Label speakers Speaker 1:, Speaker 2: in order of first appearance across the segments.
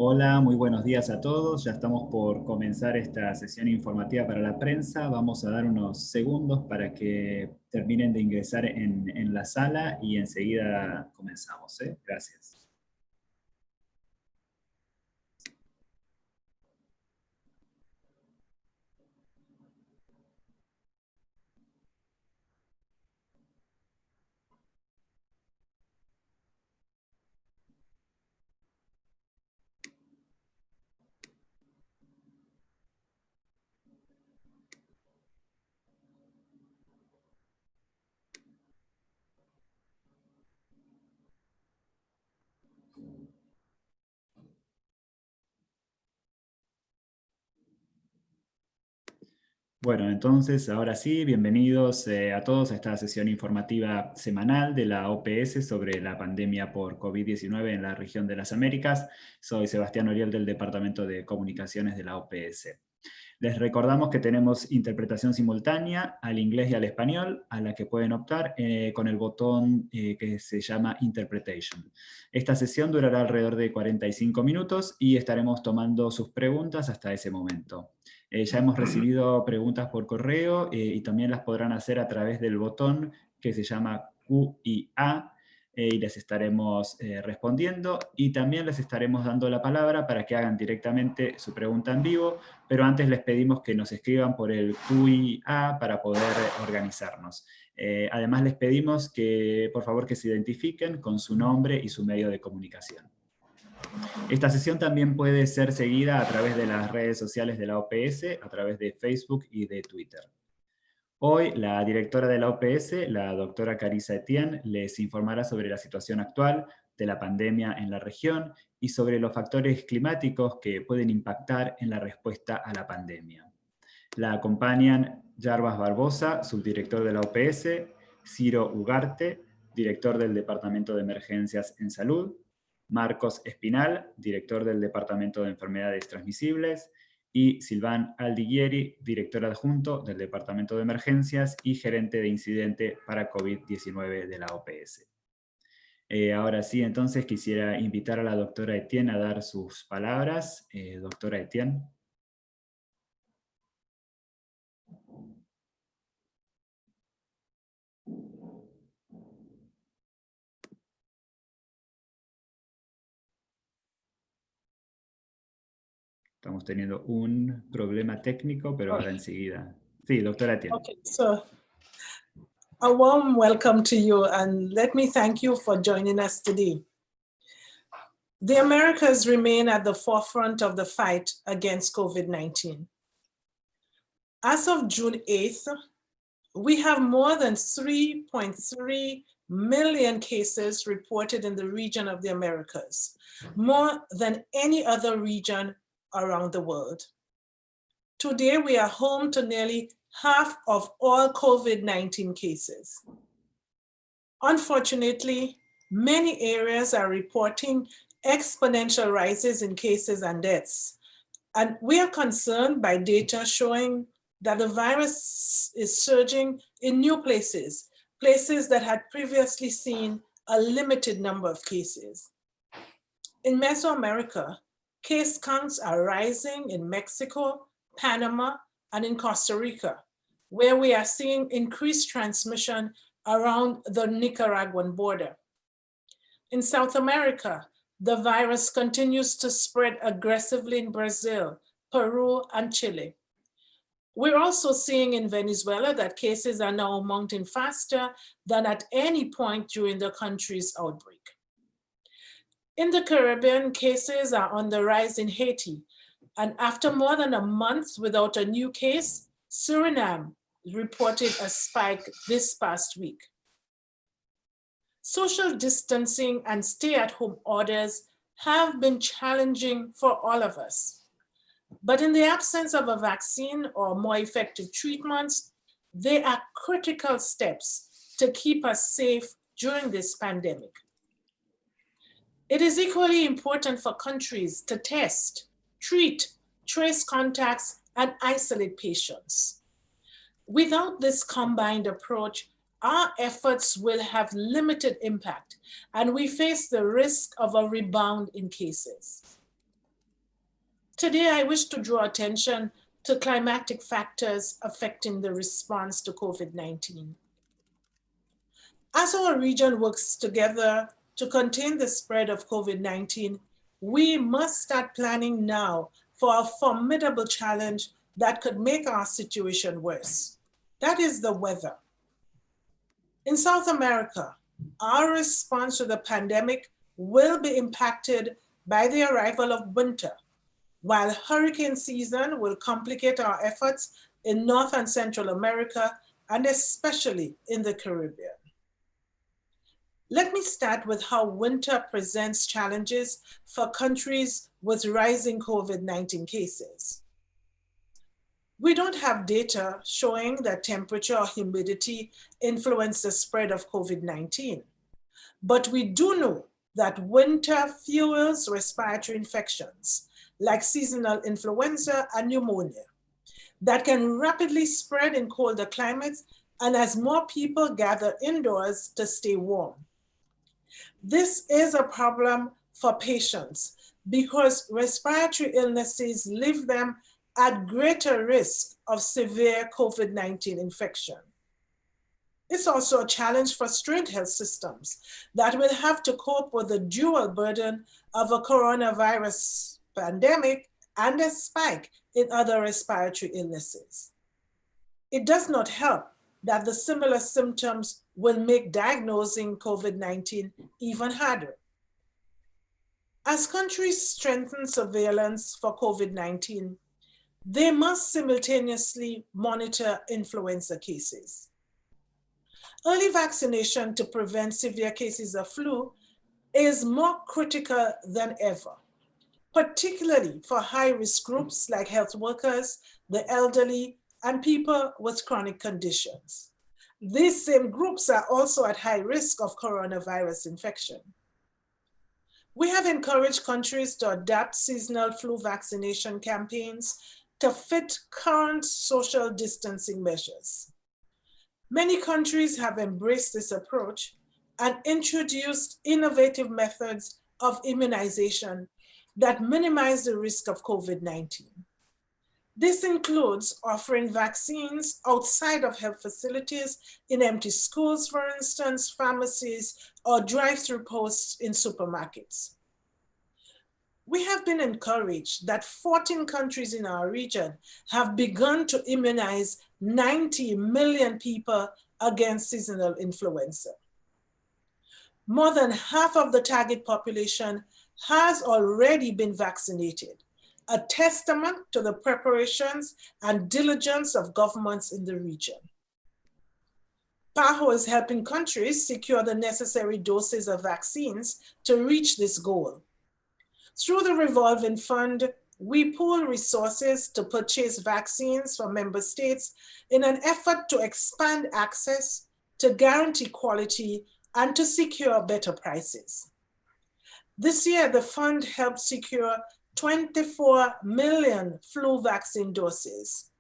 Speaker 1: Hola, muy buenos días a todos. Ya estamos por comenzar esta sesión informativa para la prensa. Vamos a dar unos segundos para que terminen de ingresar en la sala y enseguida comenzamos. Gracias. Bueno, entonces, ahora sí, bienvenidos a todos a esta sesión informativa semanal de la OPS sobre la pandemia por COVID-19 en la región de las Américas. Soy Sebastián Oriol del Departamento de Comunicaciones de la OPS. Les recordamos que tenemos interpretación simultánea al inglés y al español, a la que pueden optar con el botón que se llama Interpretation. Esta sesión durará alrededor de 45 minutos y estaremos tomando sus preguntas hasta ese momento. Ya hemos recibido preguntas por correo y también las podrán hacer a través del botón que se llama Q&A, y les estaremos respondiendo, y también les estaremos dando la palabra para que hagan directamente su pregunta en vivo, pero antes les pedimos que nos escriban por el Q&A para poder organizarnos. Además les pedimos que, por favor, que se identifiquen con su nombre y su medio de comunicación. Esta sesión también puede ser seguida a través de las redes sociales de la OPS, a través de Facebook y de Twitter. Hoy, la directora de la OPS, la doctora Carissa Etienne, les informará sobre la situación actual de la pandemia en la región y sobre los factores climáticos que pueden impactar en la respuesta a la pandemia. La acompañan Jarbas Barbosa, subdirector de la OPS, Ciro Ugarte, director del Departamento de Emergencias en Salud, Marcos Espinal, director del Departamento de Enfermedades Transmisibles, y Silván Aldiguieri, director adjunto del Departamento de Emergencias y gerente de incidente para COVID-19 de la OPS. Ahora sí, entonces quisiera invitar a la doctora Etienne a dar sus palabras. Doctora Etienne. Estamos teniendo un problema técnico, pero ahora enseguida. Sí, doctora Etienne.
Speaker 2: Okay, so a warm welcome to you, and let me thank you for joining us today. The Americas remain at the forefront of the fight against COVID-19. As of June 8th, we have more than 3.3 million cases reported in the region of the Americas, more than any other region around the world. Today, we are home to nearly half of all COVID-19 cases. Unfortunately, many areas are reporting exponential rises in cases and deaths. And we are concerned by data showing that the virus is surging in new places, places that had previously seen a limited number of cases. In Mesoamerica, case counts are rising in Mexico, Panama, and in Costa Rica, where we are seeing increased transmission around the Nicaraguan border. In South America, the virus continues to spread aggressively in Brazil, Peru, and Chile. We're also seeing in Venezuela that cases are now mounting faster than at any point during the country's outbreak. In the Caribbean, cases are on the rise in Haiti, and after more than a month without a new case, Suriname reported a spike this past week. Social distancing and stay-at-home orders have been challenging for all of us. But in the absence of a vaccine or more effective treatments, they are critical steps to keep us safe during this pandemic. It is equally important for countries to test, treat, trace contacts, and isolate patients. Without this combined approach, our efforts will have limited impact, and we face the risk of a rebound in cases. Today, I wish to draw attention to climatic factors affecting the response to COVID-19. As our region works together to contain the spread of COVID-19, we must start planning now for a formidable challenge that could make our situation worse. That is the weather. In South America, our response to the pandemic will be impacted by the arrival of winter, while hurricane season will complicate our efforts in North and Central America, and especially in the Caribbean. Let me start with how winter presents challenges for countries with rising COVID-19 cases. We don't have data showing that temperature or humidity influence the spread of COVID-19, but we do know that winter fuels respiratory infections like seasonal influenza and pneumonia that can rapidly spread in colder climates and as more people gather indoors to stay warm. This is a problem for patients because respiratory illnesses leave them at greater risk of severe COVID-19 infection. It's also a challenge for strained health systems that will have to cope with the dual burden of a coronavirus pandemic and a spike in other respiratory illnesses. It does not help that the similar symptoms will make diagnosing COVID-19 even harder. As countries strengthen surveillance for COVID-19, they must simultaneously monitor influenza cases. Early vaccination to prevent severe cases of flu is more critical than ever, particularly for high-risk groups like health workers, the elderly, and people with chronic conditions. These same groups are also at high risk of coronavirus infection. We have encouraged countries to adapt seasonal flu vaccination campaigns to fit current social distancing measures. Many countries have embraced this approach and introduced innovative methods of immunization that minimize the risk of COVID-19. This includes offering vaccines outside of health facilities in empty schools, for instance, pharmacies, or drive-through posts in supermarkets. We have been encouraged that 14 countries in our region have begun to immunize 90 million people against seasonal influenza. More than half of the target population has already been vaccinated, a testament to the preparations and diligence of governments in the region. PAHO is helping countries secure the necessary doses of vaccines to reach this goal. Through the revolving fund, we pool resources to purchase vaccines from member states in an effort to expand access, to guarantee quality, and to secure better prices. This year, the fund helped secure 24 million flu vaccine doses.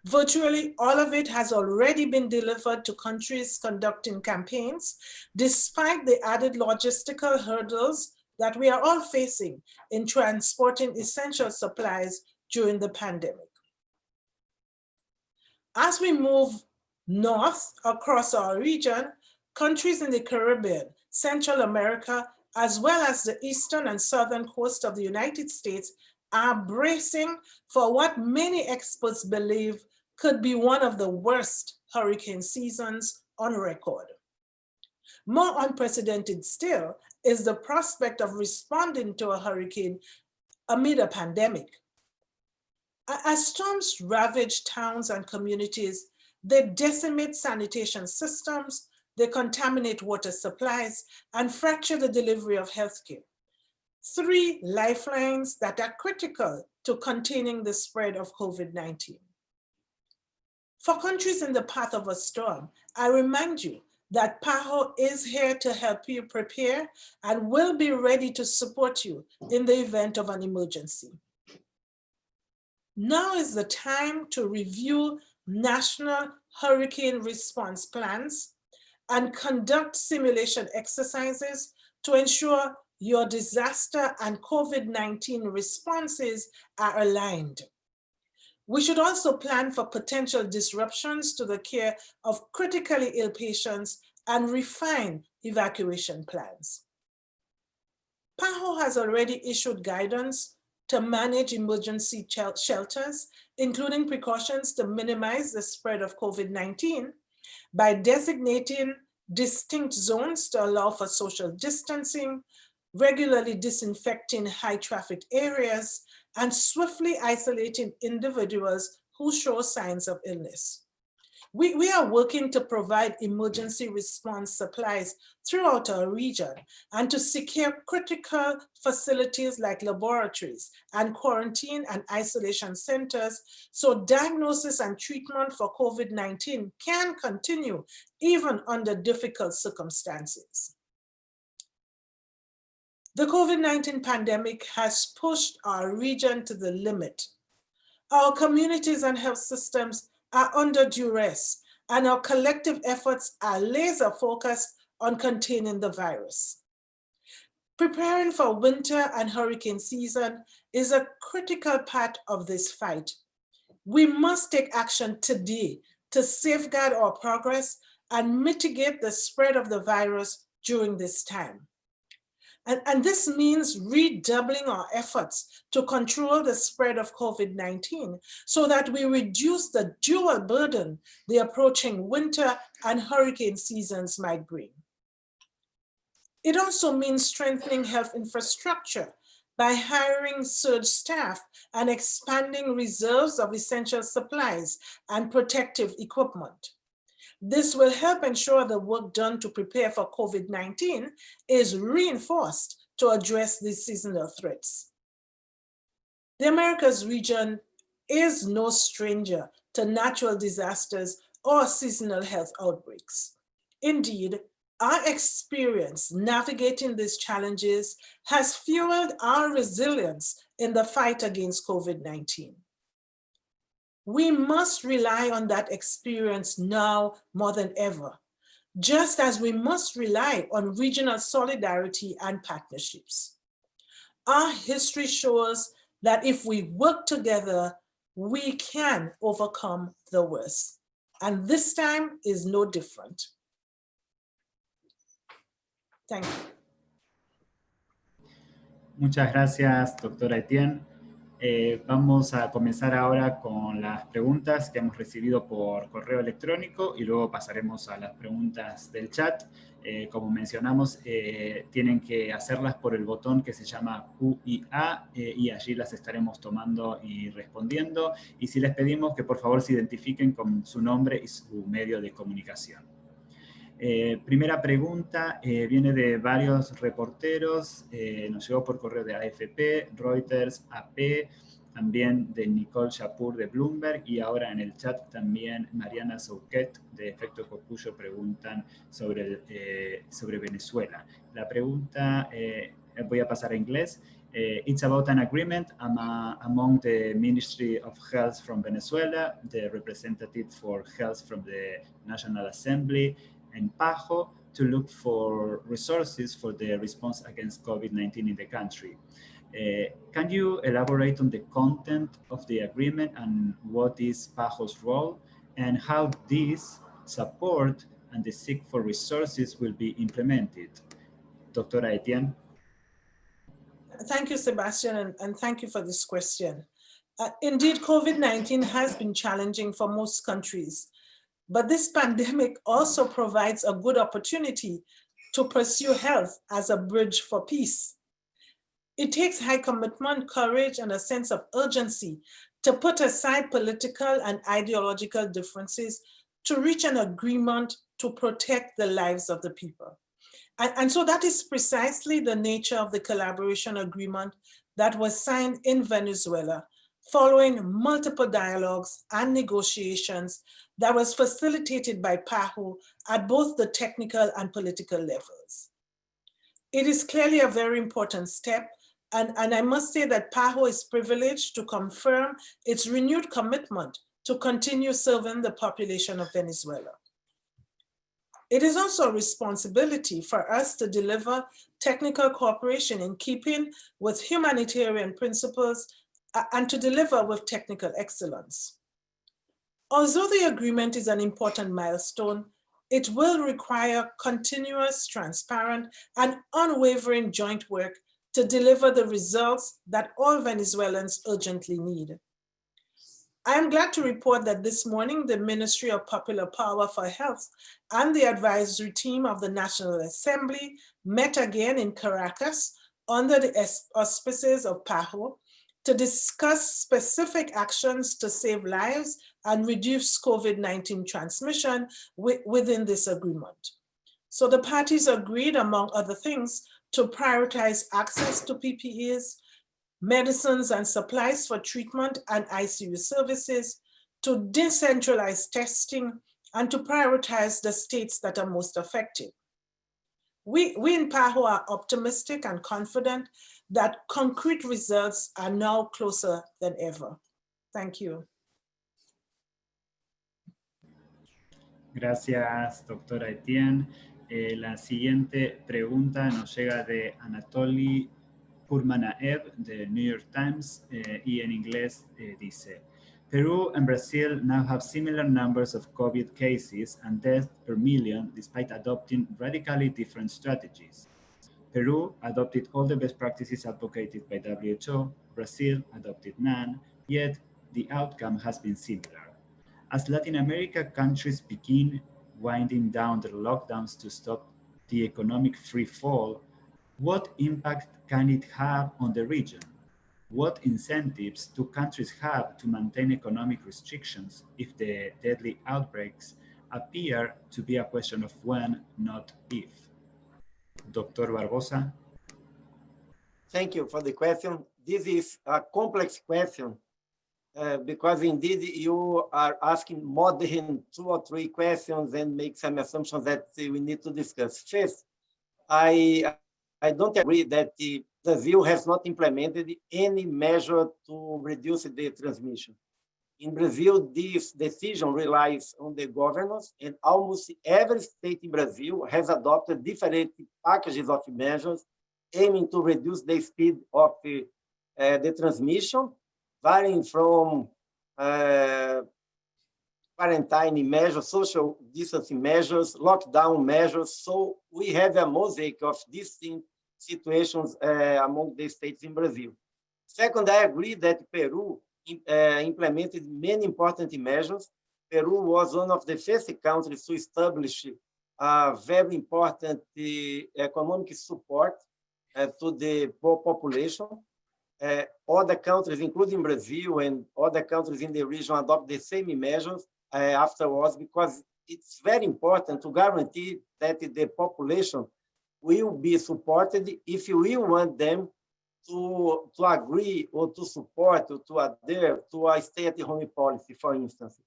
Speaker 2: Virtually all of it has already been delivered to countries conducting campaigns, despite the added logistical hurdles that we are all facing in transporting essential supplies during the pandemic. As we move north across our region, countries in the Caribbean, Central America, as well as the eastern and southern coast of the United States are bracing for what many experts believe could be one of the worst hurricane seasons on record. More unprecedented still is the prospect of responding to a hurricane amid a pandemic. As storms ravage towns and communities, they decimate sanitation systems, they contaminate water supplies, and fracture the delivery of healthcare. 3 lifelines that are critical to containing the spread of COVID-19. For countries in the path of a storm, I remind you that PAHO is here to help you prepare and will be ready to support you in the event of an emergency. Now is the time to review national hurricane response plans and conduct simulation exercises to ensure your disaster and COVID-19 responses are aligned. We should also plan for potential disruptions to the care of critically ill patients and refine evacuation plans. PAHO has already issued guidance to manage emergency shelters, including precautions to minimize the spread of COVID-19 by designating distinct zones to allow for social distancing, regularly disinfecting high traffic areas, and swiftly isolating individuals who show signs of illness. We are working to provide emergency response supplies throughout our region and to secure critical facilities like laboratories and quarantine and isolation centers so diagnosis and treatment for COVID-19 can continue even under difficult circumstances. The COVID-19 pandemic has pushed our region to the limit. Our communities and health systems are under duress, and our collective efforts are laser focused on containing the virus. Preparing for winter and hurricane season is a critical part of this fight. We must take action today to safeguard our progress and mitigate the spread of the virus during this time. And this means redoubling our efforts to control the spread of COVID-19 so that we reduce the dual burden the approaching winter and hurricane seasons might bring. It also means strengthening health infrastructure by hiring surge staff and expanding reserves of essential supplies and protective equipment. This will help ensure the work done to prepare for COVID-19 is reinforced to address these seasonal threats. The Americas region is no stranger to natural disasters or seasonal health outbreaks. Indeed, our experience navigating these challenges has fueled our resilience in the fight against COVID-19. We must rely on that experience now more than ever, just as we must rely on regional solidarity and partnerships. Our history shows that if we work together, we can overcome the worst. And this time is no different. Thank you.
Speaker 1: Muchas gracias, doctora Etienne. Vamos a comenzar ahora con las preguntas que hemos recibido por correo electrónico y luego pasaremos a las preguntas del chat. Como mencionamos, tienen que hacerlas por el botón que se llama Q&A y allí las estaremos tomando y respondiendo. Y si les pedimos que por favor se identifiquen con su nombre y su medio de comunicación. Primera pregunta viene de varios reporteros, nos llegó por correo de AFP, Reuters, AP, también de Nicole Shapur de Bloomberg y ahora en el chat también Mariana Souquet de Efecto Cocuyo preguntan sobre Venezuela. La pregunta, voy a pasar a inglés. It's about an agreement among the Ministry of Health from Venezuela, the representative for health from the National Assembly, and PAHO to look for resources for the response against COVID-19 in the country. Can you elaborate on the content of the agreement and what is PAHO's role and how this support and the seek for resources will be implemented? Doctora Etienne.
Speaker 2: Thank you, Sebastian, and thank you for this question. Indeed, COVID-19 has been challenging for most countries. But this pandemic also provides a good opportunity to pursue health as a bridge for peace. It takes high commitment, courage, and a sense of urgency to put aside political and ideological differences to reach an agreement to protect the lives of the people. And so that is precisely the nature of the collaboration agreement that was signed in Venezuela following multiple dialogues and negotiations that was facilitated by PAHO at both the technical and political levels. It is clearly a very important step, and I must say that PAHO is privileged to confirm its renewed commitment to continue serving the population of Venezuela. It is also a responsibility for us to deliver technical cooperation in keeping with humanitarian principles and to deliver with technical excellence. Although the agreement is an important milestone, it will require continuous, transparent, and unwavering joint work to deliver the results that all Venezuelans urgently need. I am glad to report that this morning, the Ministry of Popular Power for Health and the advisory team of the National Assembly met again in Caracas under the auspices of PAHO to discuss specific actions to save lives and reduce COVID-19 transmission within this agreement. So the parties agreed, among other things, to prioritize access to PPEs, medicines and supplies for treatment and ICU services, to decentralize testing, and to prioritize the states that are most affected. We in PAHO are optimistic and confident that concrete results are now closer than ever. Thank you.
Speaker 1: Gracias, doctora Etienne. La siguiente pregunta nos llega de Anatoly Kurmanaev de New York Times y en inglés dice: Peru and Brazil now have similar numbers of COVID cases and deaths per million despite adopting radically different strategies. Peru adopted all the best practices advocated by WHO, Brazil adopted none, yet the outcome has been similar. As Latin America countries begin winding down their lockdowns to stop the economic free fall, what impact can it have on the region? What incentives do countries have to maintain economic restrictions if the deadly outbreaks appear to be a question of when, not if? Dr. Barbosa.
Speaker 3: Thank you for the question. This is a complex question because indeed you are asking more than 2 or 3 questions and make some assumptions that we need to discuss. First, I don't agree that Brazil has not implemented any measure to reduce the transmission. In Brazil, this decision relies on the governors, and almost every state in Brazil has adopted different packages of measures aiming to reduce the speed of the transmission, varying from quarantine measures, social distancing measures, lockdown measures. So we have a mosaic of distinct situations among the states in Brazil. Second, I agree that Peru implemented many important measures. Peru was one of the first countries to establish a very important economic support to the poor population. Other countries, including Brazil and other countries in the region, adopt the same measures afterwards, because it's very important to guarantee that the population will be supported if we want them to agree or to support or to adhere to a stay-at-home policy, for instance.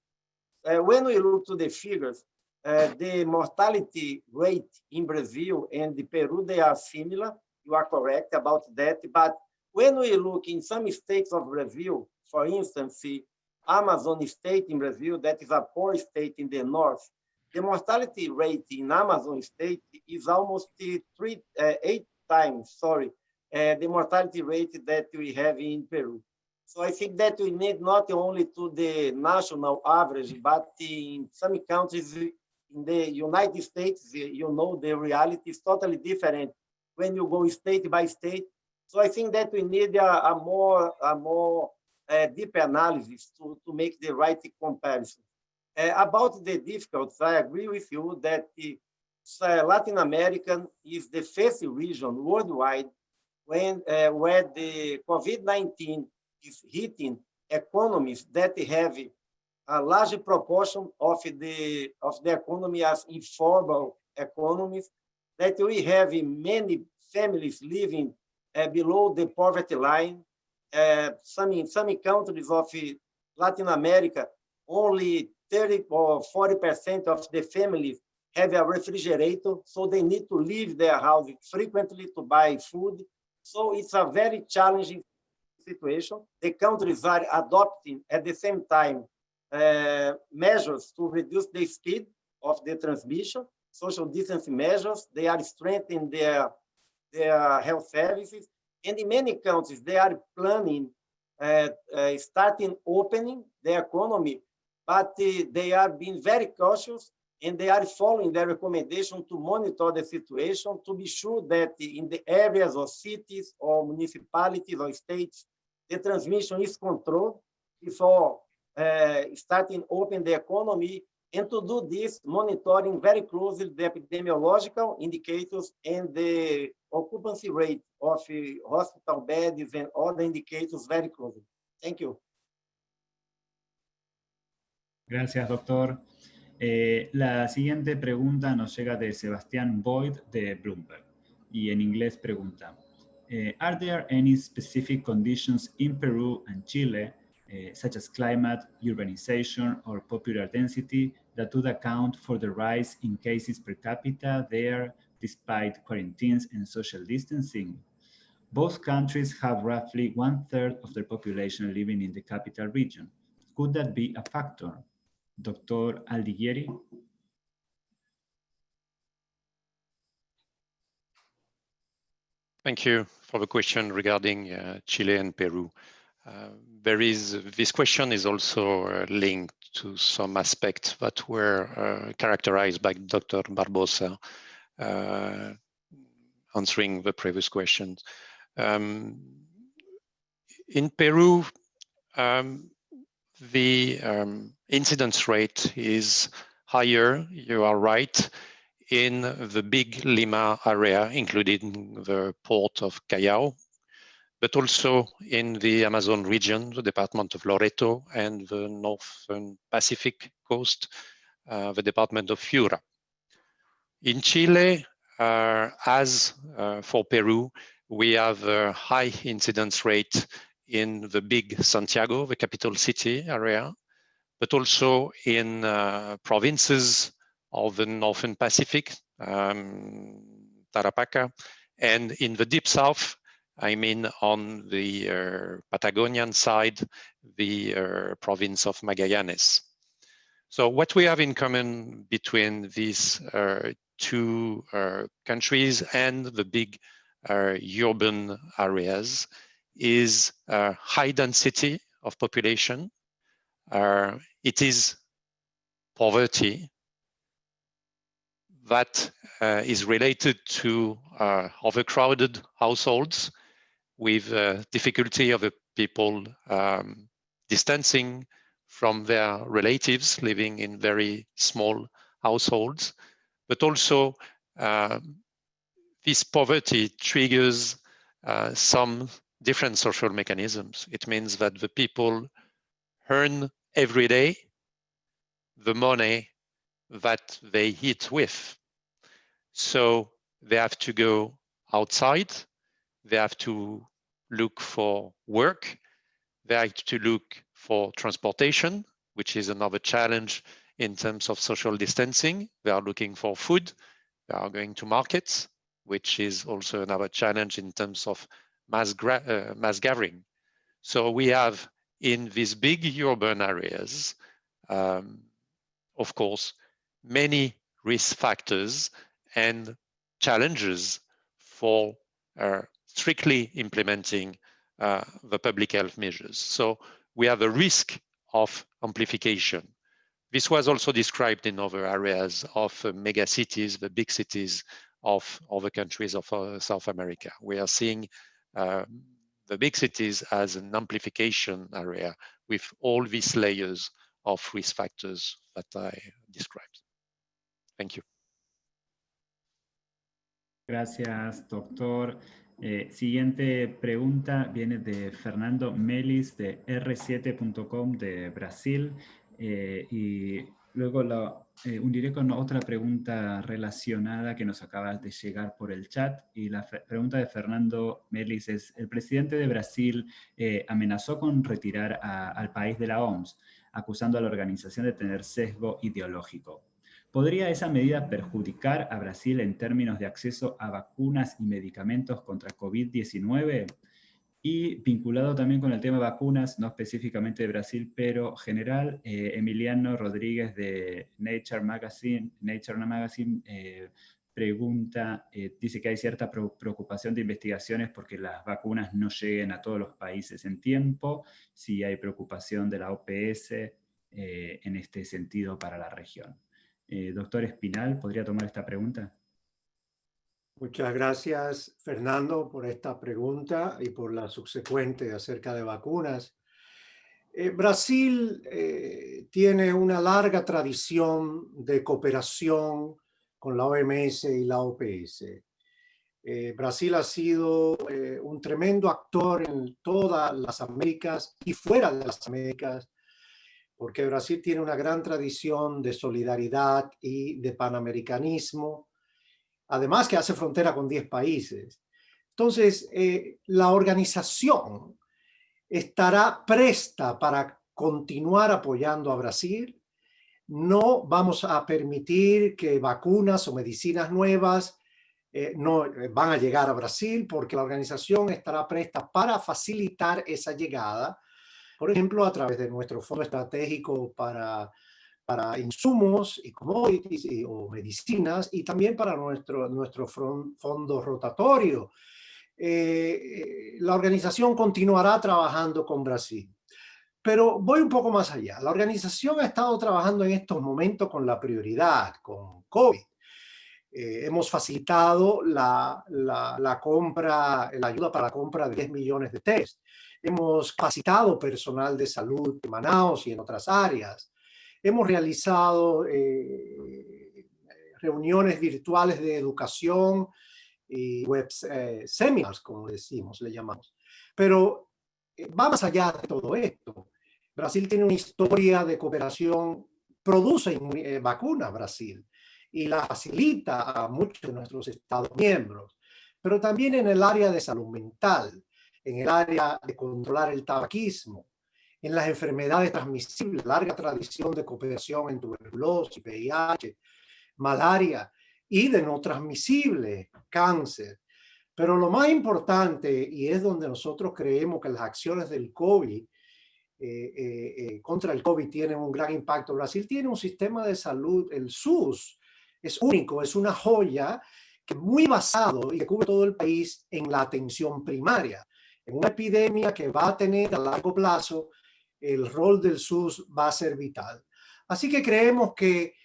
Speaker 3: When we look to the figures, the mortality rate in Brazil and Peru, they are similar. You are correct about that. But when we look in some states of Brazil, for instance, the Amazon state in Brazil, that is a poor state in the north, the mortality rate in Amazon state is almost 8 times, the mortality rate that we have in Peru. So I think that we need not only to the national average, but in some countries in the United States, you know, the reality is totally different when you go state by state. So I think that we need a more deep analysis to make the right comparison. About the difficulties, I agree with you that Latin America is the first region worldwide where the COVID-19 is hitting economies that have a large proportion of the economy as informal economies, that we have many families living below the poverty line, in some countries of Latin America, only 30 or 40% of the families have a refrigerator, so they need to leave their house frequently to buy food. So it's a very challenging situation. The countries are adopting at the same time measures to reduce the speed of the transmission, social distancing measures. They are strengthening their health services. And in many countries, they are planning starting opening the economy, but they are being very cautious and they are following the recommendation to monitor the situation to be sure that in the areas or cities or municipalities or states, the transmission is controlled before starting open the economy, and to do this, monitoring very closely the epidemiological indicators and the occupancy rate of hospital beds and other indicators very closely. Thank you.
Speaker 1: Gracias, doctor. La siguiente pregunta nos llega de Sebastián Boyd de Bloomberg y en inglés pregunta: Are there any specific conditions in Peru and Chile, such as climate, urbanization, or popular density, that would account for the rise in cases per capita there despite quarantines and social distancing? Both countries have roughly 1/3 of their population living in the capital region. Could that be a factor? Dr. Aldiguieri?
Speaker 4: Thank you for the question regarding Chile and Peru. This question is also linked to some aspects that were characterized by Dr. Barbosa answering the previous questions. In Peru, the incidence rate is higher, you are right, in the big Lima area, including the port of Callao, but also in the Amazon region, the department of Loreto, and the Northern Pacific coast, the department of Piura. In Chile, as for Peru, we have a high incidence rate in the big Santiago, the capital city area, but also in provinces of the Northern Pacific, Tarapacá, and in the deep south, I mean on the Patagonian side, the province of Magallanes. So what we have in common between these two countries and the big urban areas is high density of population. It is poverty that is related to overcrowded households with difficulty of the people distancing from their relatives living in very small households, but also this poverty triggers some different social mechanisms. It means that the people earn every day the money that they eat with. So they have to go outside, they have to look for work, they have to look for transportation, which is another challenge in terms of social distancing. They are looking for food, they are going to markets, which is also another challenge in terms of mass gathering. So we have in these big urban areas, of course, many risk factors and challenges for strictly implementing the public health measures. So we have a risk of amplification. This was also described in other areas of mega cities, the big cities of other countries of South America. We are seeing the big cities as an amplification area with all these layers of risk factors that I described. Thank you.
Speaker 1: Gracias, doctor. Siguiente pregunta viene de Fernando Melis de R7.com de Brasil y Luego uniré con otra pregunta relacionada que nos acaba de llegar por el chat, y la pregunta de Fernando Melis es: el presidente de Brasil amenazó con retirar al país de la OMS, acusando a la organización de tener sesgo ideológico. ¿Podría esa medida perjudicar a Brasil en términos de acceso a vacunas y medicamentos contra COVID-19? Y vinculado también con el tema de vacunas, no específicamente de Brasil, pero general, Emiliano Rodríguez de Nature Magazine pregunta, dice que hay cierta preocupación de investigaciones porque las vacunas no lleguen a todos los países en tiempo, si hay preocupación de la OPS en este sentido para la región. Doctor Espinal, ¿podría tomar esta pregunta?
Speaker 5: Muchas gracias, Fernando, por esta pregunta y por la subsecuente acerca de vacunas. Brasil tiene una larga tradición de cooperación con la OMS y la OPS. Brasil ha sido un tremendo actor en todas las Américas y fuera de las Américas, porque Brasil tiene una gran tradición de solidaridad y de panamericanismo, además que hace frontera con 10 países. Entonces, la organización estará presta para continuar apoyando a Brasil. No vamos a permitir que vacunas o medicinas nuevas no van a llegar a Brasil, porque la organización estará presta para facilitar esa llegada, por ejemplo, a través de nuestro fondo estratégico para insumos y commodities o medicinas, y también para nuestro fondo rotatorio. La organización continuará trabajando con Brasil. Pero voy un poco más allá. La organización ha estado trabajando en estos momentos con la prioridad, con COVID. Hemos facilitado la ayuda para la compra de 10 millones de test. Hemos capacitado personal de salud en Manaus y en otras áreas. Hemos realizado reuniones virtuales de educación y web seminars, como decimos, le llamamos. Pero va más allá de todo esto. Brasil tiene una historia de cooperación, produce vacunas Brasil y la facilita a muchos de nuestros Estados miembros, pero también en el área de salud mental, en el área de controlar el tabaquismo, en las enfermedades transmisibles, larga tradición de cooperación en tuberculosis, VIH, malaria y de no transmisible, cáncer. Pero lo más importante, y es donde nosotros creemos que las acciones del COVID, contra el COVID tienen un gran impacto. Brasil tiene un sistema de salud, el SUS, es único, es una joya que es muy basado y que cubre todo el país en la atención primaria. En una epidemia que va a tener a largo plazo, el rol del SUS va a ser vital. Así que creemos que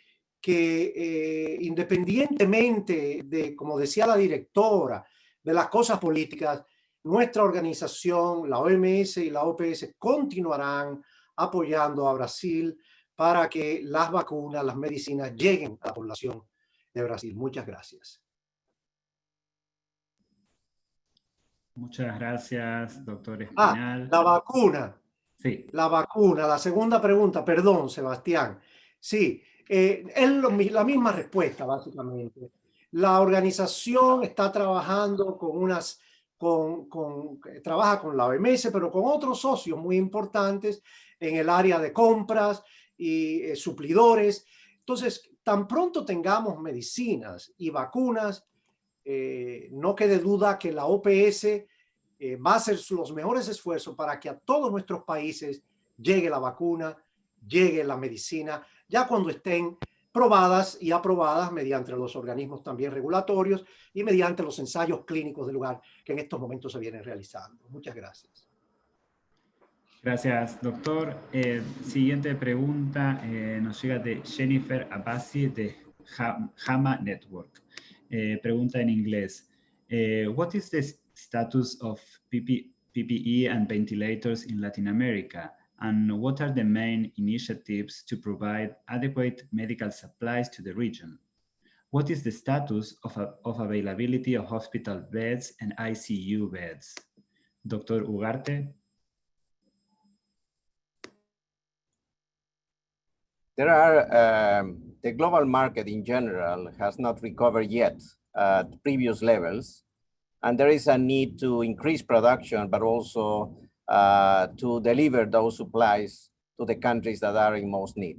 Speaker 5: independientemente de, como decía la directora, de las cosas políticas, nuestra organización, la OMS y la OPS, continuarán apoyando a Brasil para que las vacunas, las medicinas lleguen a la población de Brasil. Muchas gracias.
Speaker 1: Muchas gracias, doctor Espinal.
Speaker 5: La vacuna.
Speaker 1: Sí.
Speaker 5: La vacuna, la segunda pregunta, perdón, Sebastián. Sí, es la misma respuesta, básicamente. La organización está trabajando trabaja con la OMS, pero con otros socios muy importantes en el área de compras y suplidores. Entonces, tan pronto tengamos medicinas y vacunas, no quede duda que la OPS va a hacer los mejores esfuerzos para que a todos nuestros países llegue la vacuna, llegue la medicina, ya cuando estén probadas y aprobadas mediante los organismos también regulatorios y mediante los ensayos clínicos del lugar que en estos momentos se vienen realizando. Muchas gracias.
Speaker 1: Gracias, doctor. Siguiente pregunta nos llega de Jennifer Abbasi de Hama Network. Pregunta en inglés. What is the status of PPE and ventilators in Latin America? And what are the main initiatives to provide adequate medical supplies to the region? What is the status of availability of hospital beds and ICU beds? Doctor Ugarte.
Speaker 6: the global market in general has not recovered yet at previous levels. And there is a need to increase production, but also to deliver those supplies to the countries that are in most need.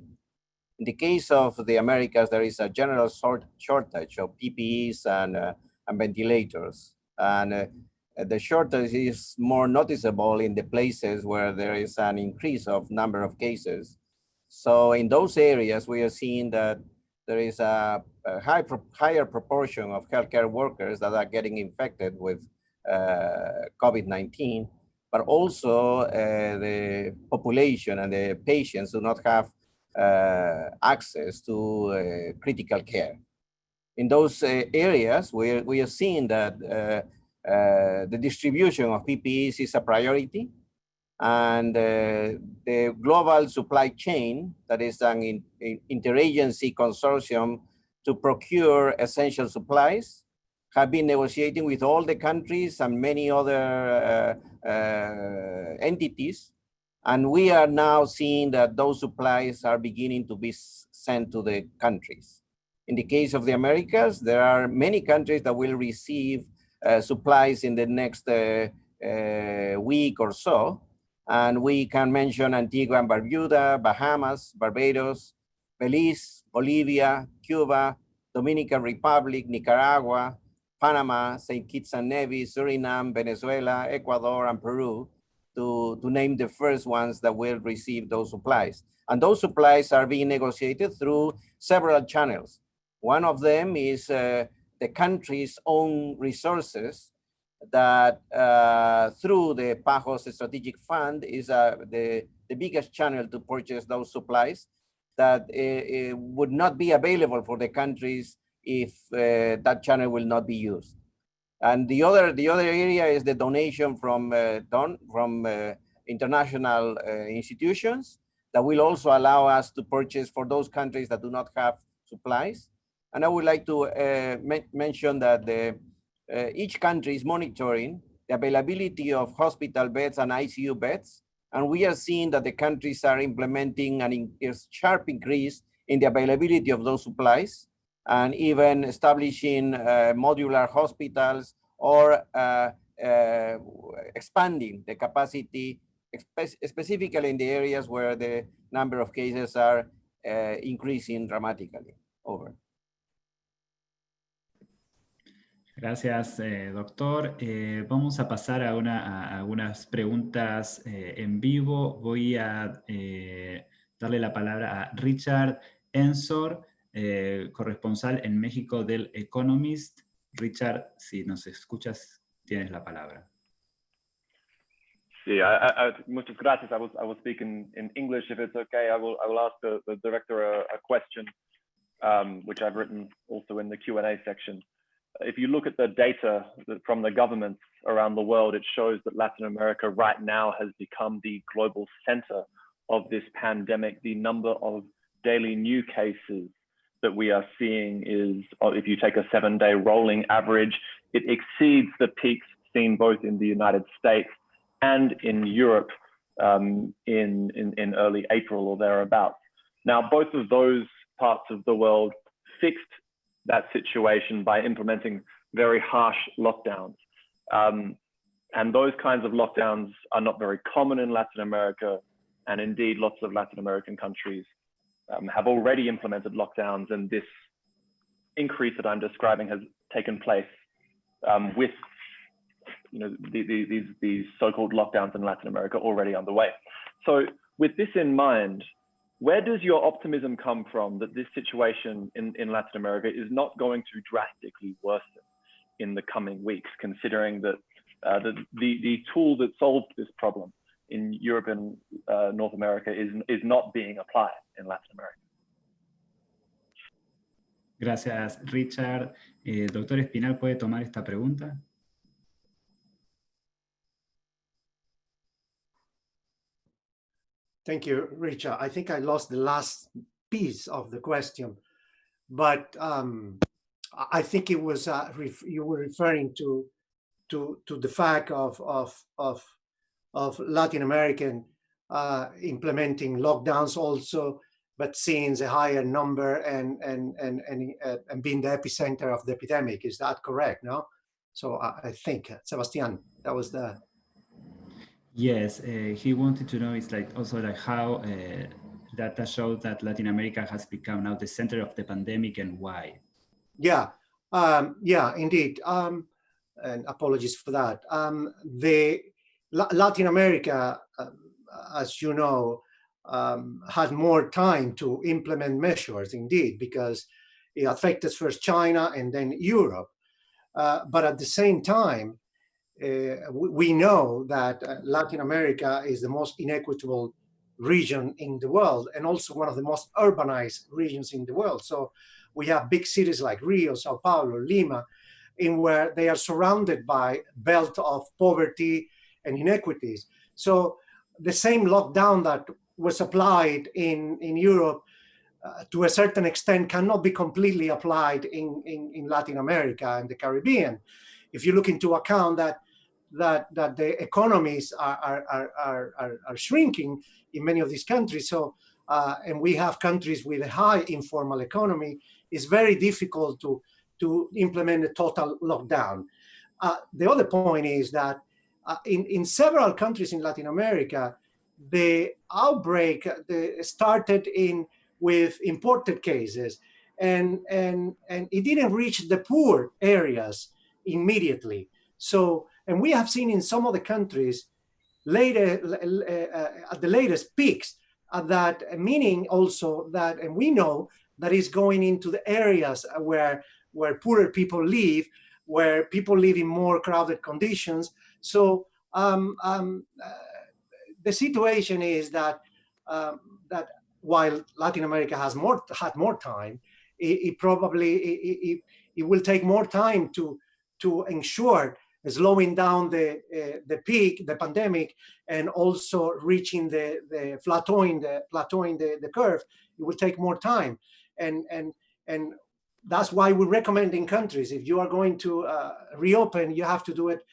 Speaker 6: In the case of the Americas, there is a general shortage of PPEs and ventilators. And the shortage is more noticeable in the places where there is an increase of number of cases. So in those areas, we are seeing that there is a higher proportion of healthcare workers that are getting infected with COVID-19, but also the population and the patients do not have access to critical care. In those areas, we are seeing that the distribution of PPEs is a priority, and the global supply chain, that is an interagency consortium to procure essential supplies, have been negotiating with all the countries and many other entities. And we are now seeing that those supplies are beginning to be sent to the countries. In the case of the Americas, there are many countries that will receive supplies in the next week or so. And we can mention Antigua and Barbuda, Bahamas, Barbados, Belize, Bolivia, Cuba, Dominican Republic, Nicaragua, Panama, St. Kitts and Nevis, Suriname, Venezuela, Ecuador, and Peru, to name the first ones that will receive those supplies. And those supplies are being negotiated through several channels. One of them is the country's own resources that through the PAHO strategic fund is the biggest channel to purchase those supplies that it would not be available for the countries if that channel will not be used. And the other area is the donation from international institutions that will also allow us to purchase for those countries that do not have supplies. And I would like to mention that each country is monitoring the availability of hospital beds and ICU beds. And we are seeing that the countries are implementing a sharp increase in the availability of those supplies, and even establishing modular hospitals or expanding the capacity, specifically in the areas where the number of cases are increasing dramatically. Over.
Speaker 1: Gracias, doctor. Vamos a pasar a algunas preguntas en vivo. Voy a darle la palabra a Richard Ensor, corresponsal en México del Economist. Richard, si nos escuchas, tienes la palabra.
Speaker 7: Sí, muchas gracias. I will speak in English if it's okay. I will ask the director a question, which I've written also in the Q&A section. If you look at the data from the governments around the world, it shows that Latin America right now has become the global center of this pandemic. The number of daily new cases that we are seeing is, if you take a 7-day rolling average, it exceeds the peaks seen both in the United States and in Europe in early April or thereabouts. Now, both of those parts of the world fixed that situation by implementing very harsh lockdowns. And those kinds of lockdowns are not very common in Latin America. And indeed, lots of Latin American countries have already implemented lockdowns, and this increase that I'm describing has taken place with these so-called lockdowns in Latin America already underway. So with this in mind, where does your optimism come from that this situation in Latin America is not going to drastically worsen in the coming weeks, considering that the tool that solved this problem in Europe and North America is not being applied in Latin America?
Speaker 1: Gracias, Richard. Doctor Espinal, ¿puede tomar esta pregunta?
Speaker 5: Thank you, Richard. I think I lost the last piece of the question, but I think it was you were referring to the fact of Latin American implementing lockdowns also but seeing a higher number and being the epicenter of the epidemic. Is that correct? No. So I think Sebastian, that was the.
Speaker 1: Yes, he wanted to know, it's like also like how data shows that Latin America has become now the center of the pandemic and why.
Speaker 5: Yeah, yeah, indeed. And apologies for that. Latin America, as you know, had more time to implement measures, indeed, because it affected first China and then Europe. But at the same time, we know that Latin America is the most inequitable region in the world and also one of the most urbanized regions in the world. So we have big cities like Rio, Sao Paulo, Lima, in where they are surrounded by belt of poverty and inequities. So the same lockdown that was applied in Europe to a certain extent cannot be completely applied in Latin America and the Caribbean. If you look into account that the economies are shrinking in many of these countries, so and we have countries with a high informal economy, it's very difficult to implement a total lockdown. The other point is that in several countries in Latin America, the outbreak started with imported cases, and it didn't reach the poor areas immediately. So, and we have seen in some of the countries later at the latest peaks, that meaning also that, and we know that is going into the areas where poorer people live, where people live in more crowded conditions. So the situation is that that while Latin America had more time, it probably will take more time to ensure slowing down the peak, the pandemic, and also reaching the plateauing the curve. It will take more time, and that's why we recommend in countries, if you are going to reopen, you have to do it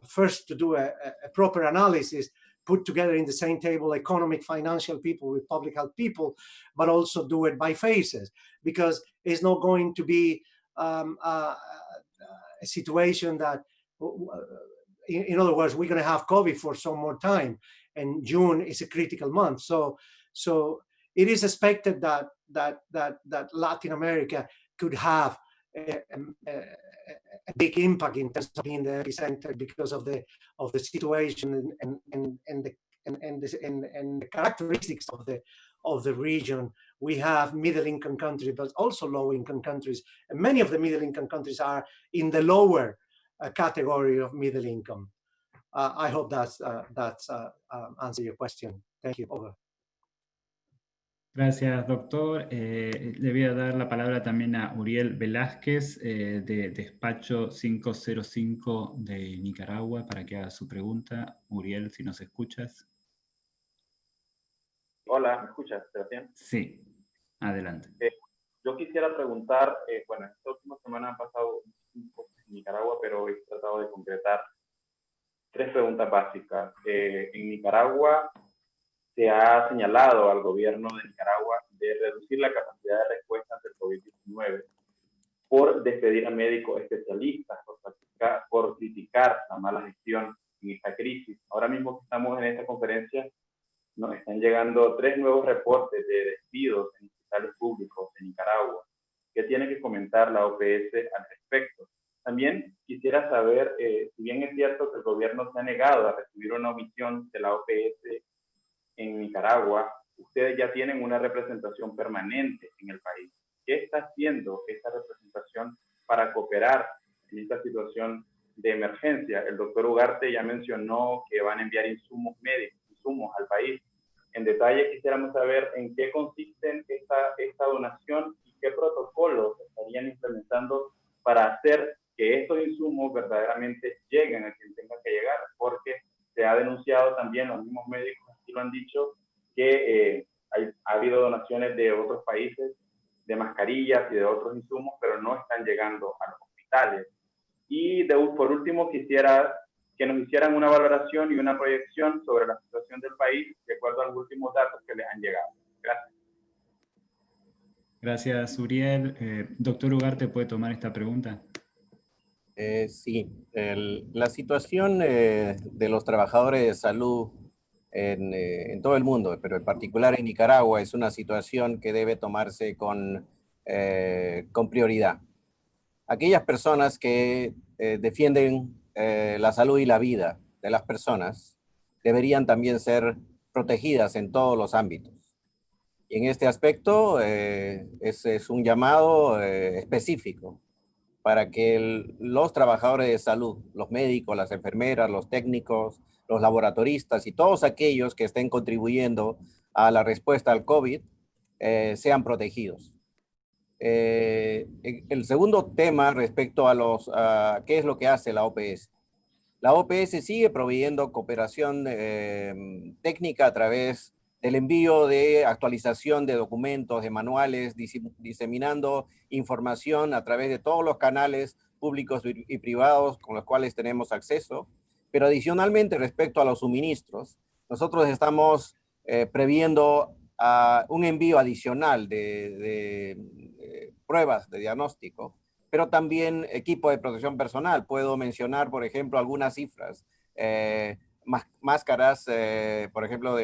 Speaker 5: first, to do a proper analysis, put together in the same table economic, financial people with public health people, but also do it by phases, because it's not going to be a situation that, in other words, we're going to have COVID for some more time, and June is a critical month. So it is expected that Latin America could have a big impact in terms of being the epicenter because of the situation and the characteristics of the region. We have middle-income countries, but also low-income countries, and many of the middle-income countries are in the lower category of middle income. I hope that's answer your question. Thank you. Over.
Speaker 1: Gracias, doctor. Le voy a dar la palabra también a Uriel Velázquez, de Despacho 505 de Nicaragua, para que haga su pregunta. Uriel, si nos escuchas.
Speaker 8: Hola, ¿me escuchas, Sebastián?
Speaker 1: Sí, adelante.
Speaker 8: Yo quisiera preguntar, bueno, esta última semana han pasado muchísimas cosas en Nicaragua, pero he tratado de concretar 3 preguntas básicas. En Nicaragua se ha señalado al gobierno de Nicaragua de reducir la capacidad de respuesta ante el COVID-19 por despedir a médicos especialistas, por criticar la mala gestión en esta crisis. Ahora mismo que estamos en esta conferencia, nos están llegando 3 nuevos reportes de despidos en hospitales públicos de Nicaragua. ¿Qué tiene que comentar la OPS al respecto? También quisiera saber, si bien es cierto que el gobierno se ha negado a recibir una omisión de la OPS en Nicaragua, ustedes ya tienen una representación permanente en el país. ¿Qué está haciendo esta representación para cooperar en esta situación de emergencia? El doctor Ugarte ya mencionó que van a enviar insumos médicos, insumos al país. En detalle quisiéramos saber en qué consiste esta donación y qué protocolos estarían implementando para hacer que estos insumos verdaderamente lleguen a quien tenga que llegar, porque se ha denunciado también, los mismos médicos así lo han dicho, que ha habido donaciones de otros países de mascarillas y de otros insumos, pero no están llegando a los hospitales. Y por último, quisiera que nos hicieran una valoración y una proyección sobre la situación del país de acuerdo a los últimos datos que les han llegado. Gracias.
Speaker 1: Gracias, Uriel. Doctor Ugarte, ¿puede tomar esta pregunta?
Speaker 6: Sí, la situación de los trabajadores de salud en todo el mundo, pero en particular en Nicaragua, es una situación que debe tomarse con prioridad. Aquellas personas que defienden la salud y la vida de las personas deberían también ser protegidas en todos los ámbitos. Y en este aspecto es un llamado específico para que los trabajadores de salud, los médicos, las enfermeras, los técnicos, los laboratoristas y todos aquellos que estén contribuyendo a la respuesta al COVID sean protegidos. El segundo tema respecto a qué es lo que hace la OPS. La OPS sigue proveyendo cooperación técnica a través del envío de actualización de documentos, de manuales, diseminando información a través de todos los canales públicos y privados con los cuales tenemos acceso. Pero adicionalmente, respecto a los suministros, nosotros estamos previendo un envío adicional de pruebas de diagnóstico, pero también equipo de protección personal. Puedo mencionar, por ejemplo, algunas cifras. Máscaras, por ejemplo,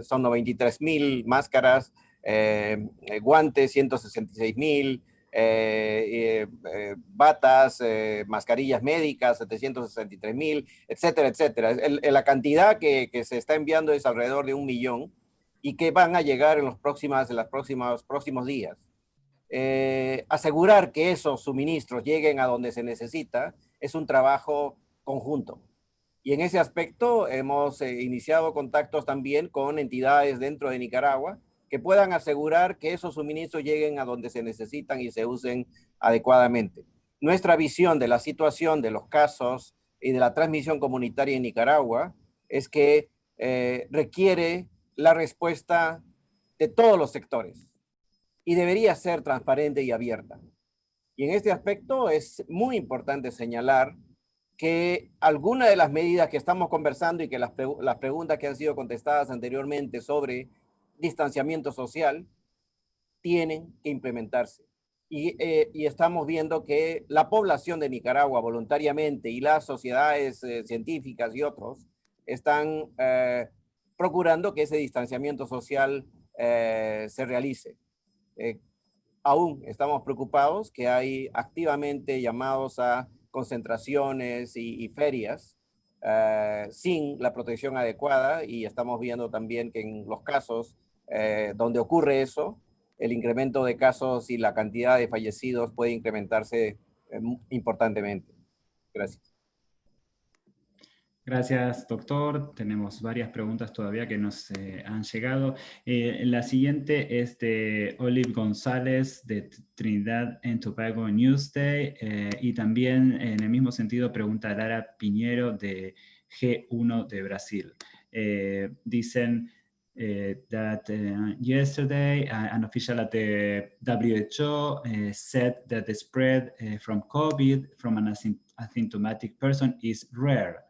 Speaker 6: son 93,000 máscaras, guantes 166,000, batas, mascarillas médicas 763,000, etcétera, etcétera. La cantidad que se está enviando es alrededor de 1 millón y que van a llegar en los próximos días. Asegurar que esos suministros lleguen a donde se necesita es un trabajo conjunto. Y en ese aspecto hemos iniciado contactos también con entidades dentro de Nicaragua que puedan asegurar que esos suministros lleguen a donde se necesitan y se usen adecuadamente. Nuestra visión de la situación de los casos y de la transmisión comunitaria en Nicaragua es que requiere la respuesta de todos los sectores y debería ser transparente y abierta. Y en este aspecto es muy importante señalar que algunas de las medidas que estamos conversando y que las preguntas que han sido contestadas anteriormente sobre distanciamiento social tienen que implementarse. Y estamos viendo que la población de Nicaragua voluntariamente y las sociedades científicas y otros están procurando que ese distanciamiento social se realice. Aún estamos preocupados que hay activamente llamados a concentraciones y ferias sin la protección adecuada, y estamos viendo también que en los casos donde ocurre eso, el incremento de casos y la cantidad de fallecidos puede incrementarse importantemente. Gracias.
Speaker 1: Gracias, doctor. Tenemos varias preguntas todavía que nos han llegado. La siguiente es de Olive González de Trinidad and Tobago Newsday, y también en el mismo sentido pregunta Lara Piñero de G1 de Brasil. Dicen that yesterday an official at the WHO said that the spread from COVID from an asymptomatic person is rare.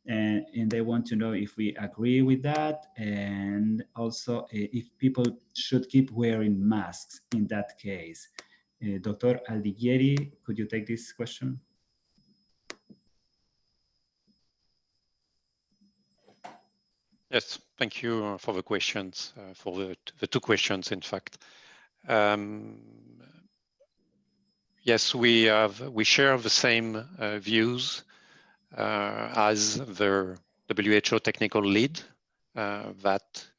Speaker 1: And they want to know if we agree with that, and also if people should keep wearing masks in that case. Dr. Aldiguieri, could you take this question?
Speaker 4: Yes, thank you for the questions, for the two questions, in fact. Yes, we share the same views as the WHO technical lead that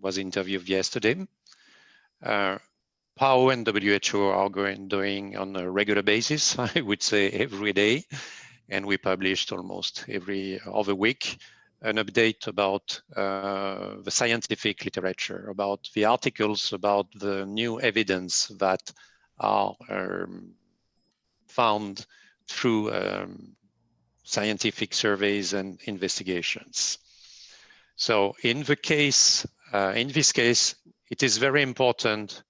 Speaker 4: was interviewed yesterday. PAHO and WHO are doing on a regular basis, I would say every day, and we published almost every other week an update about the scientific literature, about the articles, about the new evidence that are found through scientific surveys and investigations. So in this case, it is very important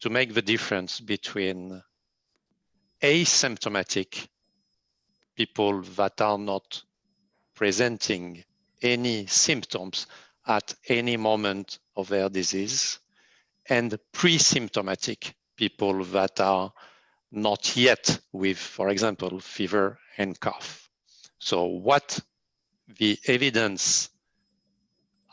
Speaker 4: to make the difference between asymptomatic people that are not presenting any symptoms at any moment of their disease and pre-symptomatic people that are not yet with, for example, fever and cough. So what the evidence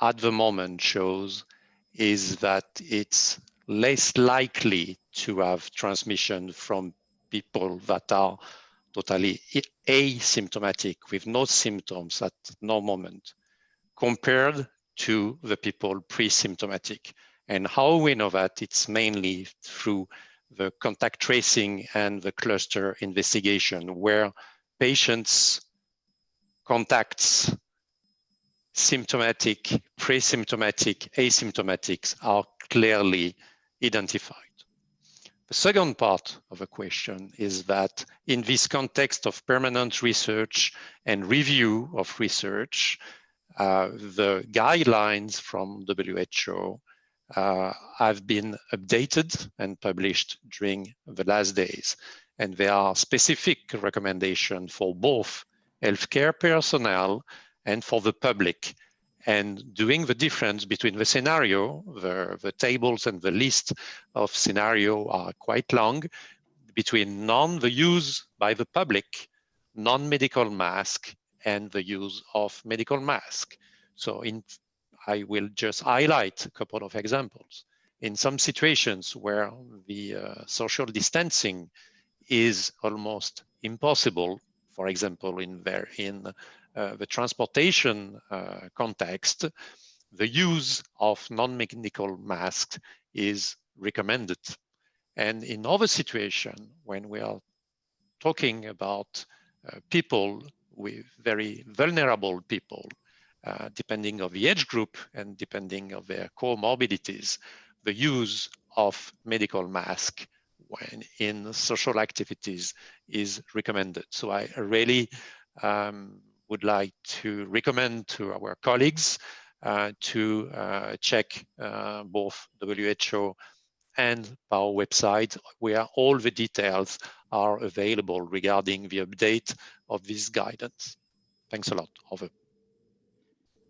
Speaker 4: at the moment shows is that it's less likely to have transmission from people that are totally asymptomatic with no symptoms at no moment compared to the people pre-symptomatic. And how we know that? It's mainly through the contact tracing and the cluster investigation, where patients' contacts, symptomatic, pre-symptomatic, asymptomatics are clearly identified. The second part of the question is that in this context of permanent research and review of research, the guidelines from WHO have been updated and published during the last days. And there are specific recommendations for both healthcare personnel and for the public. And doing the difference between the scenario, the tables and the list of scenario are quite long, between the use by the public, non-medical mask, and the use of medical mask. So I will just highlight a couple of examples. In some situations where the social distancing is almost impossible, for example, in the transportation context, the use of non-medical masks is recommended. And in other situations, when we are talking about people with very vulnerable people, depending on the age group and depending on their comorbidities, the use of medical mask when in social activities is recommended. So I really would like to recommend to our colleagues to check both WHO and PAHO website, where all the details are available regarding the update of this guidance. Thanks a lot. Over.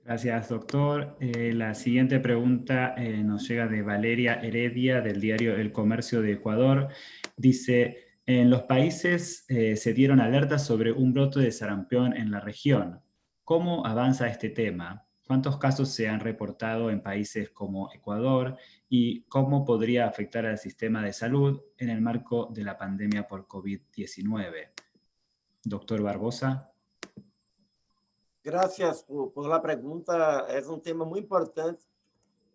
Speaker 1: Gracias, doctor. La siguiente pregunta nos llega de Valeria Heredia, del diario El Comercio de Ecuador. Dice, en los países se dieron alertas sobre un brote de sarampión en la región. ¿Cómo avanza este tema? ¿Cuántos casos se han reportado en países como Ecuador? ¿Y cómo podría afectar al sistema de salud en el marco de la pandemia por COVID-19? Doctor Barbosa.
Speaker 3: Gracias por la pregunta. É tema muito importante,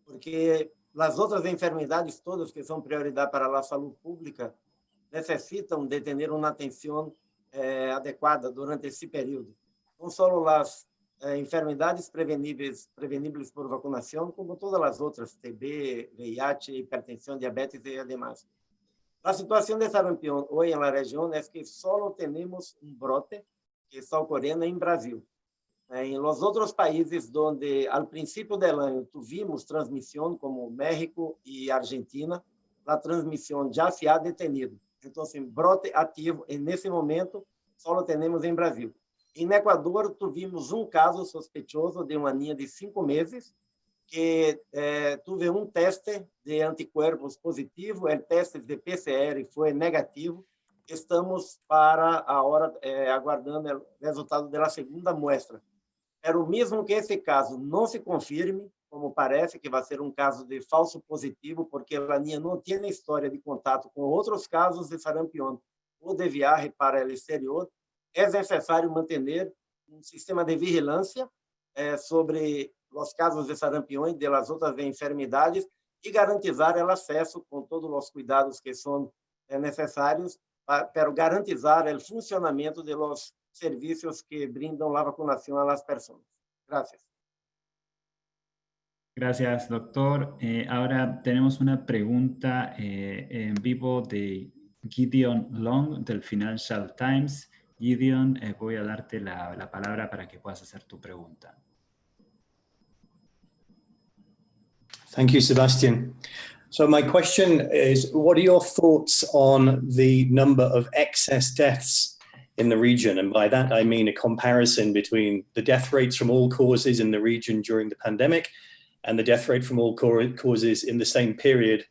Speaker 3: porque as outras enfermidades todas que são prioridade para a saúde pública necessitam de ter uma atenção adequada durante esse período. Não só as enfermidades preveníveis por vacinação, como todas as outras, TB, VIH, hipertensão, diabetes e demais. A situação de sarampião hoje na região é que só temos brote que está ocorrendo em Brasil. Em los outros países onde, ao princípio do ano, tivemos transmissão, como México e Argentina, a transmissão já se ha detenido. Então, brote ativo, nesse momento, só temos em Brasil. Em Equador, tivemos um caso suspeitoso de uma menina de 5 meses, que teve um teste de anticorpos positivo, o teste de PCR foi negativo. Estamos para a hora aguardando o resultado da segunda muestra. Era o mesmo que esse caso não se confirme, como parece que vai ser um caso de falso positivo, porque a menina não tinha história de contato com outros casos de sarampião ou de viagem para o exterior. É necessário manter um sistema de vigilância sobre os casos de sarampião e das outras enfermidades e garantizar o acesso com todos os cuidados que são necessários para garantizar o funcionamento dos servicios que brindan la vacunación a las personas. Gracias.
Speaker 1: Gracias, doctor. Ahora tenemos una pregunta en vivo de Gideon Long del Financial Times. Gideon, voy a darte la palabra para que puedas hacer tu pregunta.
Speaker 9: Thank you, Sebastian. So my question is, what are your thoughts on the number of excess deaths in the region? And by that, I mean a comparison between the death rates from all causes in the region during the pandemic and the death rate from all causes in the same period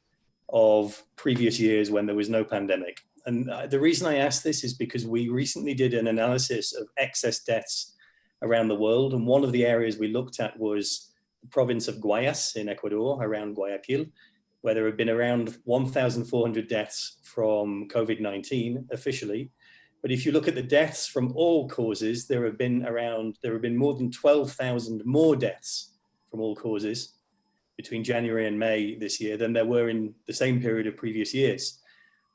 Speaker 9: of previous years when there was no pandemic. And the reason I ask this is because we recently did an analysis of excess deaths around the world. And one of the areas we looked at was the province of Guayas in Ecuador, around Guayaquil, where there have been around 1,400 deaths from COVID-19 officially. But if you look at the deaths from all causes, there have been more than 12,000 more deaths from all causes between January and May this year than there were in the same period of previous years.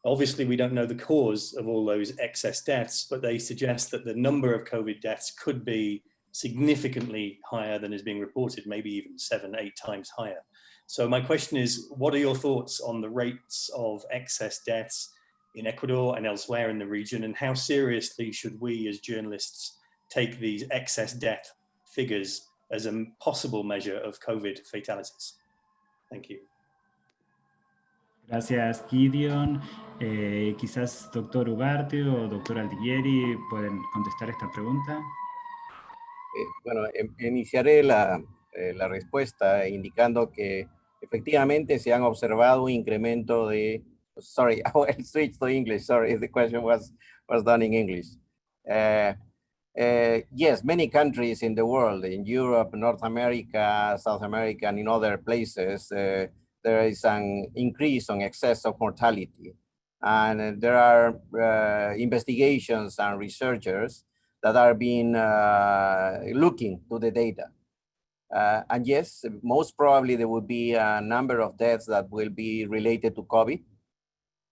Speaker 9: Obviously, we don't know the cause of all those excess deaths, but they suggest that the number of COVID deaths could be significantly higher than is being reported, maybe even 7-8 times higher. So my question is, what are your thoughts on the rates of excess deaths in Ecuador and elsewhere in the region, and how seriously should we as journalists take these excess death figures as a possible measure of COVID fatalities? Thank you.
Speaker 1: Gracias, Gideon. Quizás doctor Ugarte o doctor Altieri pueden contestar esta pregunta.
Speaker 6: Bueno, iniciaré la respuesta indicando que efectivamente se han observado un incremento de... Sorry, I will switch to English. Sorry, the question was done in English. Yes, many countries in the world, in Europe, North America, South America, and in other places, there is an increase on excess of mortality. And there are investigations and researchers that are being looking to the data. And yes, most probably there will be a number of deaths that will be related to COVID.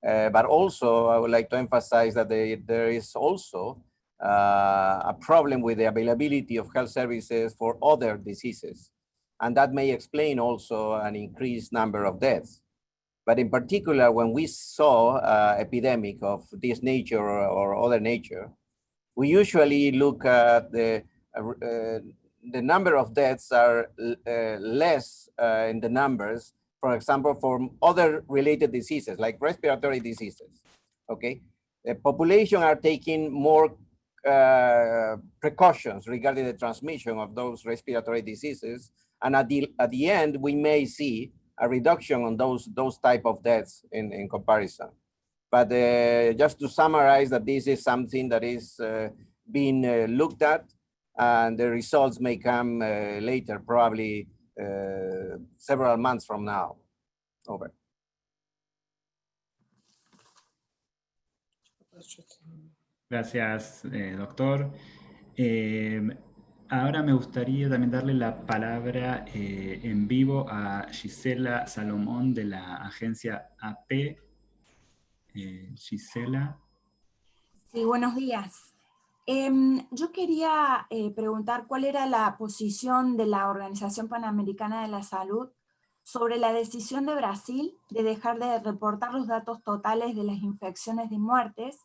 Speaker 6: But also, I would like to emphasize that there is also a problem with the availability of health services for other diseases. And that may explain also an increased number of deaths. But in particular, when we saw an epidemic of this nature or other nature, we usually look at the number of deaths are less in the numbers, for example, from other related diseases like respiratory diseases, okay? The population are taking more precautions regarding the transmission of those respiratory diseases. And at the end, we may see a reduction on those type of deaths in comparison. But just to summarize that this is something that is being looked at, and the results may come later, probably several months from now. Over.
Speaker 1: Gracias, doctor. Ahora me gustaría también darle la palabra en vivo a Gisela Salomón de la agencia AP. Gisela.
Speaker 10: Sí, buenos días. Yo quería preguntar cuál era la posición de la Organización Panamericana de la Salud sobre la decisión de Brasil de dejar de reportar los datos totales de las infecciones y muertes,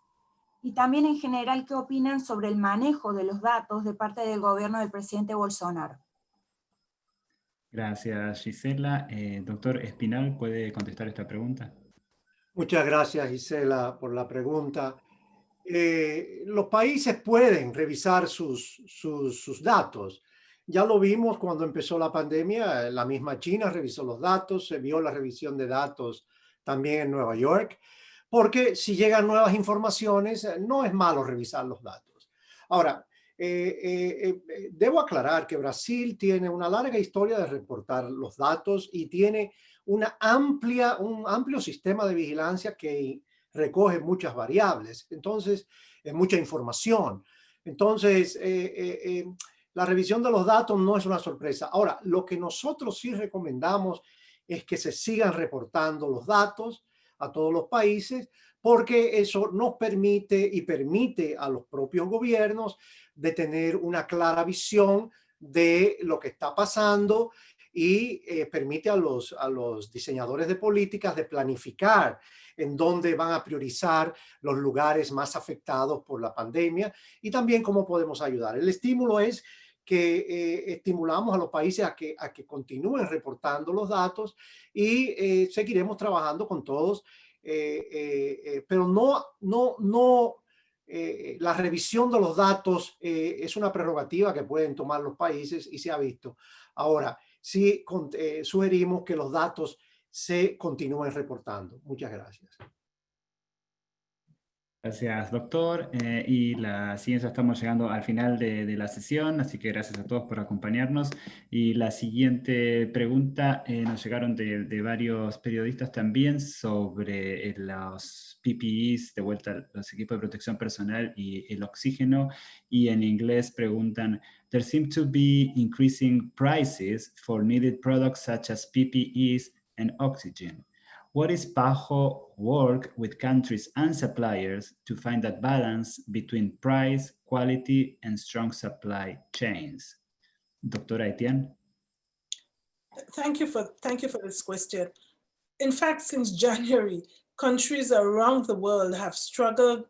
Speaker 10: y también en general qué opinan sobre el manejo de los datos de parte del gobierno del presidente Bolsonaro.
Speaker 1: Gracias, Gisela. Doctor Espinal, ¿puede contestar esta pregunta?
Speaker 5: Muchas gracias, Gisela, por la pregunta. Los países pueden revisar sus datos. Ya lo vimos cuando empezó la pandemia, la misma China revisó los datos, se vio la revisión de datos también en Nueva York, porque si llegan nuevas informaciones, no es malo revisar los datos. Ahora, debo aclarar que Brasil tiene una larga historia de reportar los datos y tiene un amplio sistema de vigilancia que recoge muchas variables, entonces, mucha información. Entonces, la revisión de los datos no es una sorpresa. Ahora, lo que nosotros sí recomendamos es que se sigan reportando los datos a todos los países, porque eso nos permite y permite a los propios gobiernos de tener una clara visión de lo que está pasando y permite a los diseñadores de políticas de planificar en dónde van a priorizar los lugares más afectados por la pandemia y también cómo podemos ayudar. El estímulo es que estimulamos a los países a que continúen reportando los datos y seguiremos trabajando con todos, pero la revisión de los datos es una prerrogativa que pueden tomar los países y se ha visto. Ahora, sí sugerimos que los datos se continúen reportando. Muchas gracias.
Speaker 1: Gracias, doctor. Y la siguiente, estamos llegando al final de la sesión, así que gracias a todos por acompañarnos. Y la siguiente pregunta nos llegaron de varios periodistas también sobre los PPEs, de vuelta los equipos de protección personal y el oxígeno. Y en inglés preguntan, there seem to be increasing prices for needed products such as PPEs and oxygen. What is PAHO work with countries and suppliers to find that balance between price, quality, and strong supply chains? Doctora Etienne.
Speaker 2: Thank you for this question. In fact, since January, countries around the world have struggled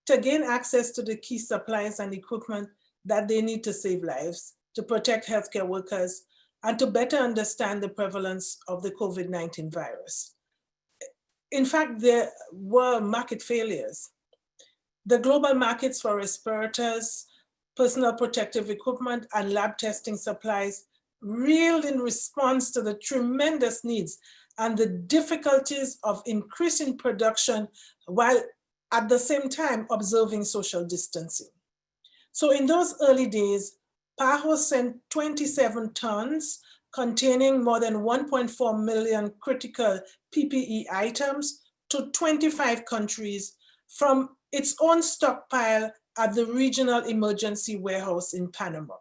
Speaker 2: to gain access to the key supplies and equipment that they need to save lives, to protect healthcare workers, and to better understand the prevalence of the COVID-19 virus. In fact, there were market failures. The global markets for respirators, personal protective equipment, and lab testing supplies reeled in response to the tremendous needs and the difficulties of increasing production while at the same time observing social distancing. So in those early days, PAHO sent 27 tons containing more than 1.4 million critical PPE items to 25 countries from its own stockpile at the regional emergency warehouse in Panama.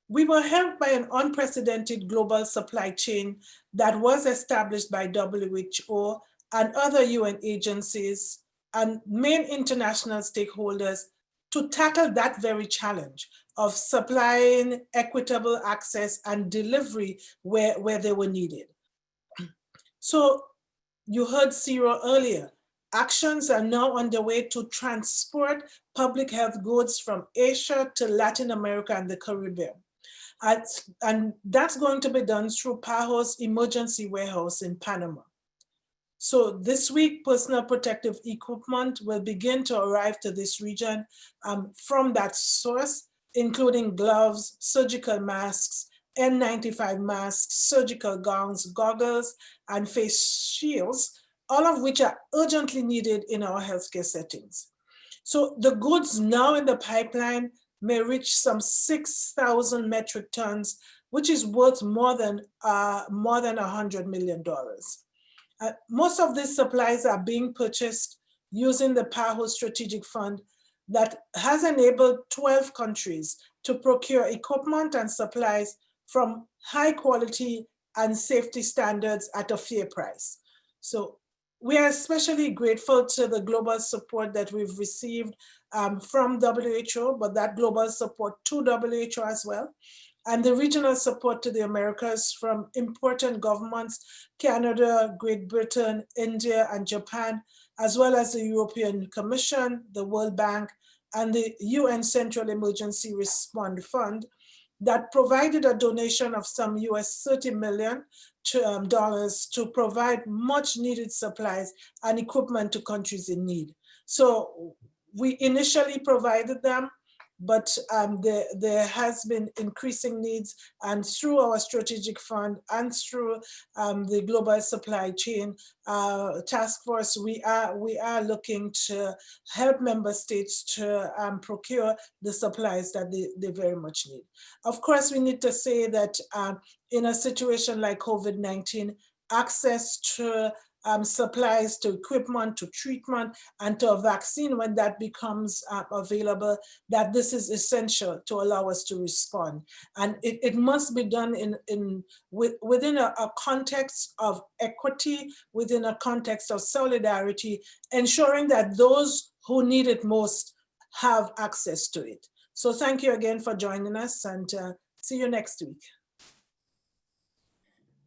Speaker 2: We were helped by an unprecedented global supply chain that was established by WHO and other UN agencies and main international stakeholders to tackle that very challenge of supplying equitable access and delivery where they were needed. So you heard Ciro earlier. Actions are now underway to transport public health goods from Asia to Latin America and the Caribbean. And that's going to be done through PAHO's emergency warehouse in Panama. So this week, personal protective equipment will begin to arrive to this region from that source, including gloves, surgical masks, N95 masks, surgical gowns, goggles, and face shields, all of which are urgently needed in our healthcare settings. So the goods now in the pipeline may reach some 6,000 metric tons, which is worth more than $100 million. Most of these supplies are being purchased using the PAHO Strategic Fund that has enabled 12 countries to procure equipment and supplies from high quality and safety standards at a fair price. So we are especially grateful to the global support that we've received from WHO, but that global support to WHO as well, and the regional support to the Americas from important governments, Canada, Great Britain, India, and Japan, as well as the European Commission, the World Bank, and the UN Central Emergency Response Fund that provided a donation of some US $30 million to provide much needed supplies and equipment to countries in need. So we initially provided them, but there has been increasing needs, and through our strategic fund and through the global supply chain task force, we are looking to help member states to procure the supplies that they very much need. Of course, we need to say that in a situation like COVID-19, access to supplies, to equipment, to treatment, and to a vaccine when that becomes available, that this is essential to allow us to respond. And it must be done within a context of equity, within a context of solidarity, ensuring that those who need it most have access to it. So thank you again for joining us, and see you next week.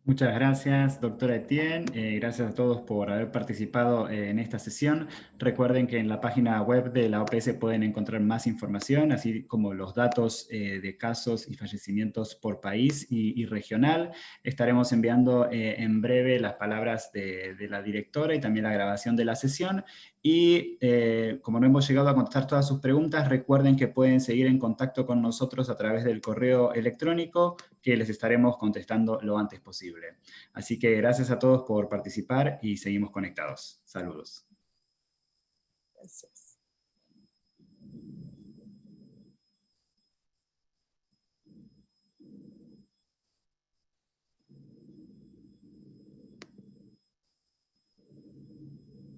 Speaker 1: Muchas gracias, doctora Etienne. Gracias a todos por haber participado en esta sesión. Recuerden que en la página web de la OPS pueden encontrar más información, así como los datos de casos y fallecimientos por país y regional. Estaremos enviando en breve las palabras de la directora y también la grabación de la sesión. Y como no hemos llegado a contestar todas sus preguntas, recuerden que pueden seguir en contacto con nosotros a través del correo electrónico, que les estaremos contestando lo antes posible. Así que gracias a todos por participar y seguimos conectados. Saludos.
Speaker 2: Yes, yes.